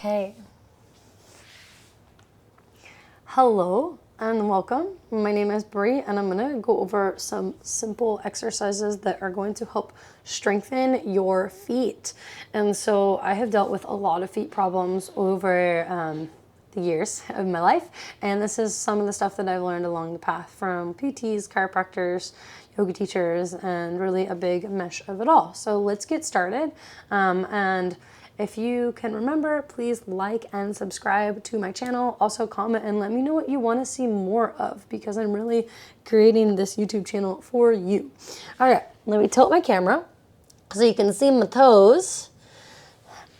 Hey. Hello and welcome. My name is Brie and I'm going to go over some simple exercises that are going to help strengthen your feet. And so I have dealt with a lot of feet problems over the years of my life, and this is some of the stuff that I've learned along the path from PTs, chiropractors, yoga teachers, and really a big mesh of it all. So let's get started. And if you can remember, please like and subscribe to my channel. Also comment and let me know what you want to see more of, because I'm really creating this YouTube channel for you. All right, let me tilt my camera so you can see my toes.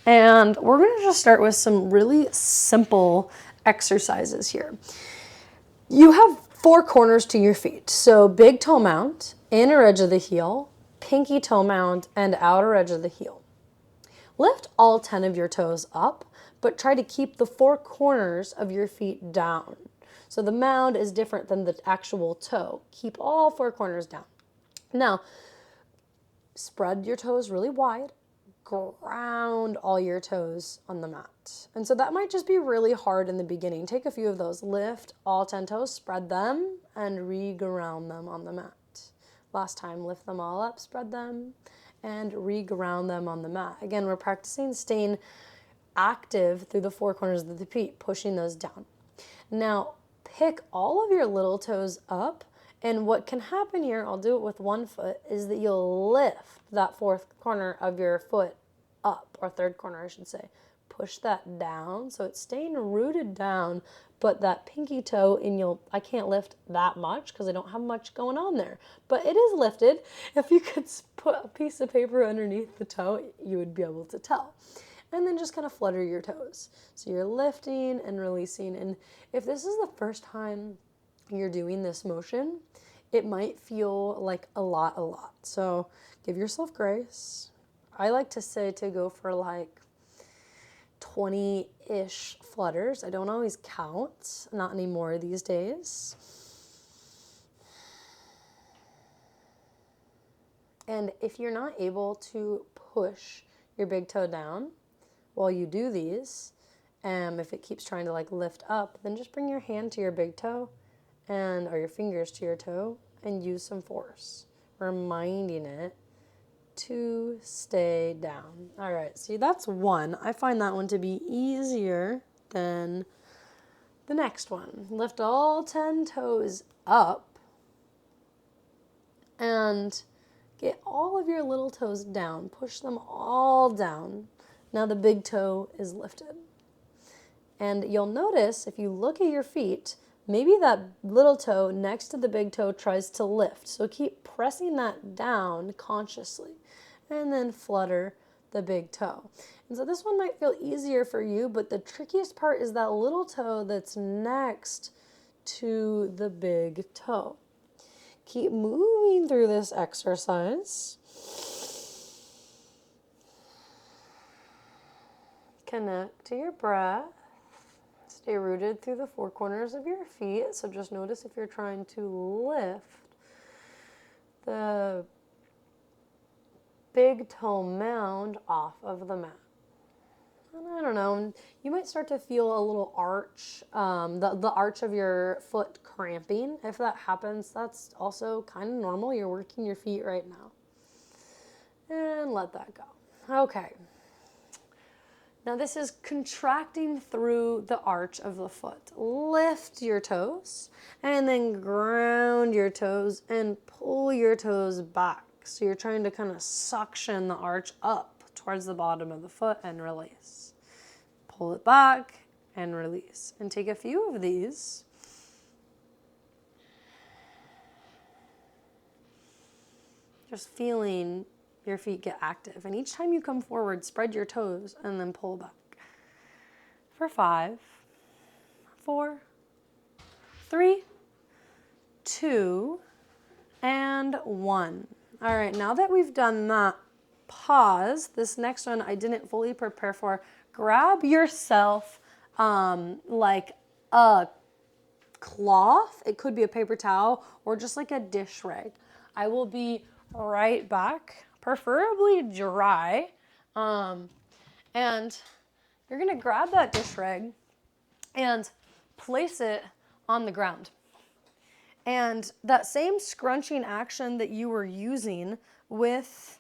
And we're going to just start with some really simple exercises here. You have four corners to your feet. So big toe mound, inner edge of the heel, pinky toe mound, and outer edge of the heel. Lift all 10 of your toes up, but try to keep the four corners of your feet down. So the mound is different than the actual toe. Keep all four corners down. Now, spread your toes really wide. Ground all your toes on the mat. And so that might just be really hard in the beginning. Take a few of those. Lift all 10 toes, spread them, and re-ground them on the mat. Last time, lift them all up, spread them, and re-ground them on the mat. Again, we're practicing staying active through the four corners of the feet, pushing those down. Now, pick all of your little toes up, and what can happen here, I'll do it with one foot, is that you'll lift that fourth corner of your foot up, or third corner, I should say. Push that down, so it's staying rooted down, but that pinky toe, I can't lift that much because I don't have much going on there, but it is lifted. If you could put a piece of paper underneath the toe, you would be able to tell. And then just kind of flutter your toes. So you're lifting and releasing. And if this is the first time you're doing this motion, it might feel like a lot. So give yourself grace. I like to say to go for like 20-ish flutters. I don't always count, not anymore these days. And if you're not able to push your big toe down while you do these, if it keeps trying to like lift up, then just bring your hand to your big toe or your fingers to your toe and use some force, reminding it to stay down. All right, see, that's one. I find that one to be easier than the next one. Lift all 10 toes up and get all of your little toes down. Push them all down. Now the big toe is lifted. And you'll notice if you look at your feet, maybe that little toe next to the big toe tries to lift. So keep pressing that down consciously and then flutter the big toe. And so this one might feel easier for you, but the trickiest part is that little toe that's next to the big toe. Keep moving through this exercise. Connect to your breath. Stay rooted through the four corners of your feet. So just notice if you're trying to lift the big toe mound off of the mat. And I don't know, you might start to feel a little arch, the arch of your foot cramping. If that happens, that's also kind of normal. You're working your feet right now. And let that go. Okay. Now this is contracting through the arch of the foot. Lift your toes and then ground your toes and pull your toes back. So you're trying to kind of suction the arch up towards the bottom of the foot and release. Pull it back and release. And take a few of these. Just feeling your feet get active. And each time you come forward, spread your toes and then pull back. For 5, 4, 3, 2, and 1. All right, now that we've done that, pause. This next one I didn't fully prepare for. Grab yourself like a cloth. It could be a paper towel or just like a dish rag. I will be right back, preferably dry. And you're gonna grab that dish rag and place it on the ground. And that same scrunching action that you were using with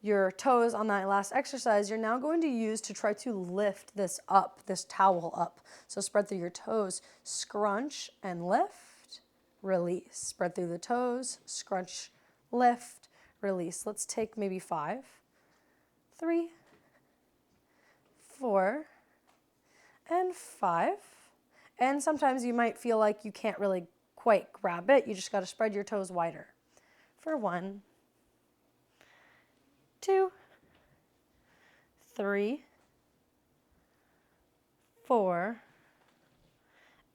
your toes on that last exercise, you're now going to use to try to lift this up, this towel up. So spread through your toes, scrunch and lift, release. Spread through the toes, scrunch, lift, release. Let's take maybe 5, 3, 4, and 5. And sometimes you might feel like you can't really quite grab it. You just got to spread your toes wider. For 1, 2, 3, 4,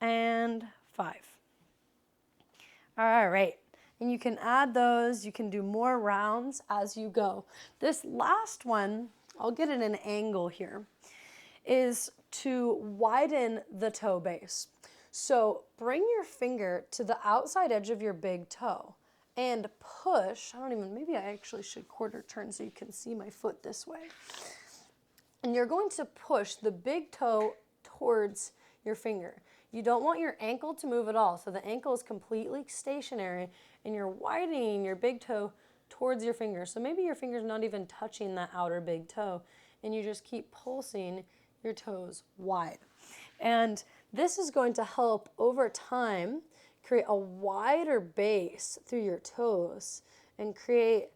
and 5. All right. And you can add those. You can do more rounds as you go. This last one, I'll get at an angle here, is to widen the toe base. So bring your finger to the outside edge of your big toe and push. Maybe I actually should quarter turn so you can see my foot this way. And you're going to push the big toe towards your finger. You don't want your ankle to move at all. So the ankle is completely stationary and you're widening your big toe towards your finger. So maybe your finger's not even touching that outer big toe and you just keep pulsing your toes wide. And this is going to help over time create a wider base through your toes and create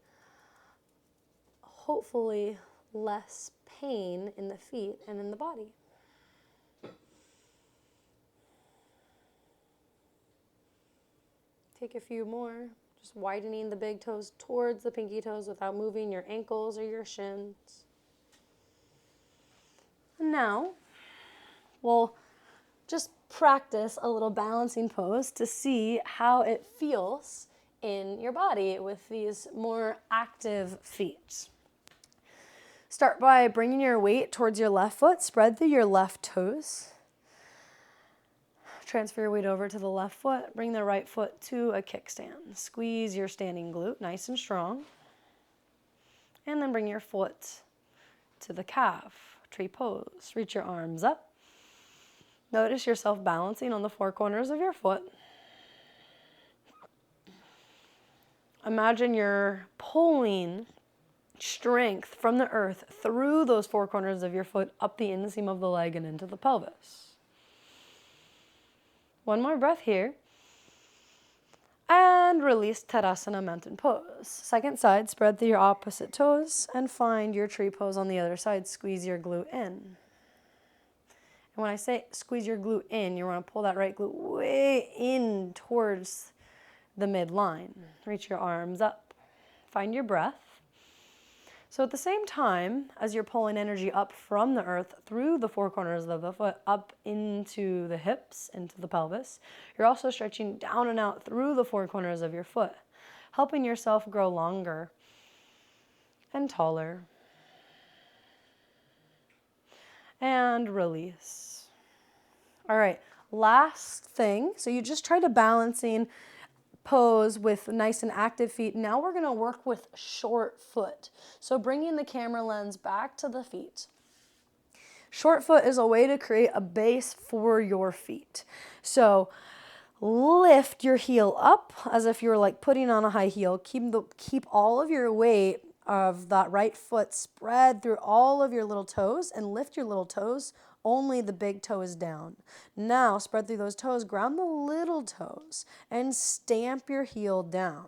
hopefully less pain in the feet and in the body. Take a few more, just widening the big toes towards the pinky toes without moving your ankles or your shins. And now, we'll just practice a little balancing pose to see how it feels in your body with these more active feet. Start by bringing your weight towards your left foot, spread through your left toes. Transfer your weight over to the left foot, bring the right foot to a kickstand. Squeeze your standing glute nice and strong. And then bring your foot to the calf, tree pose. Reach your arms up. Notice yourself balancing on the four corners of your foot. Imagine you're pulling strength from the earth through those four corners of your foot, up the inseam of the leg and into the pelvis. One more breath here. And release Tadasana mountain pose. Second side, spread through your opposite toes and find your tree pose on the other side. Squeeze your glute in. And when I say squeeze your glute in, you want to pull that right glute way in towards the midline. Reach your arms up. Find your breath. So at the same time, as you're pulling energy up from the earth through the four corners of the foot, up into the hips, into the pelvis, you're also stretching down and out through the four corners of your foot, helping yourself grow longer and taller. And release. All right, last thing. So you just tried a balancing pose with nice and active feet. Now we're going to work with short foot. So bringing the camera lens back to the feet. Short foot is a way to create a base for your feet. So lift your heel up as if you were like putting on a high heel. Keep all of your weight of that right foot spread through all of your little toes and lift your little toes. Only the big toe is down. Now spread through those toes, ground the little toes, and stamp your heel down.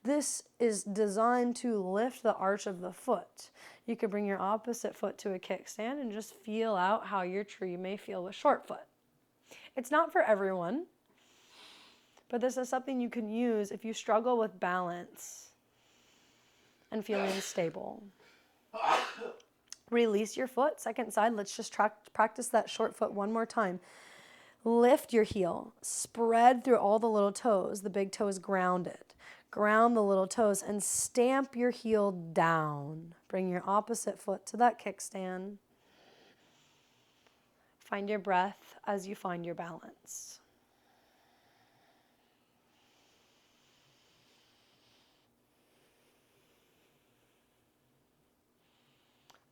This is designed to lift the arch of the foot. You could bring your opposite foot to a kickstand and just feel out how your tree may feel with short foot. It's not for everyone, but this is something you can use if you struggle with balance and feeling stable. Release your foot. Second side, let's just practice that short foot one more time. Lift your heel. Spread through all the little toes. The big toe is grounded. Ground the little toes and stamp your heel down. Bring your opposite foot to that kickstand. Find your breath as you find your balance.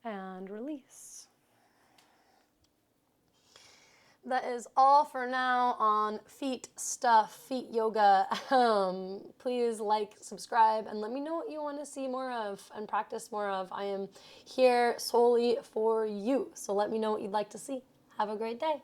And release. that is all for now on feet stuff, feet yoga. Please like, subscribe, and let me know what you want to see more of and practice more of. I am here solely for you. So let me know what you'd like to see. Have a great day.